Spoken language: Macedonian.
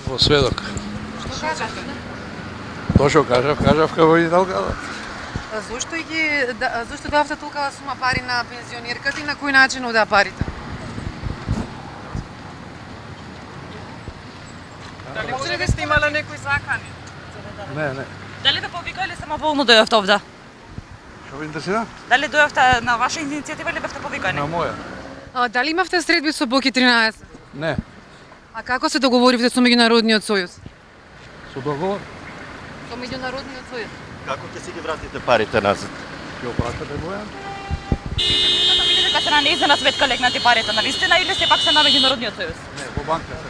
Во сведок. Што кажавте? Тоа што кажав како и Делгадо. Зошто давте толкова сума пари на пензионерката и на кој начин одеа парите? Дали може да сте имале некои закани? Не. Дали да повика или самоволно дојавте овде? Што ви интересира? Дали дојавте на ваша иницијатива или бевте повикани? На моја. Дали имавте средби со Боки 13? Не. А како се договоривте со Меѓународниот сојуз? Со договор Со Меѓународниот сојуз? Како ќе си ги вратите парите назад? ќе опратите Бојан. Видите дека се на нејзина сметка легнати парите на вистина или сепак се на Меѓународниот сојуз? Не, во банка се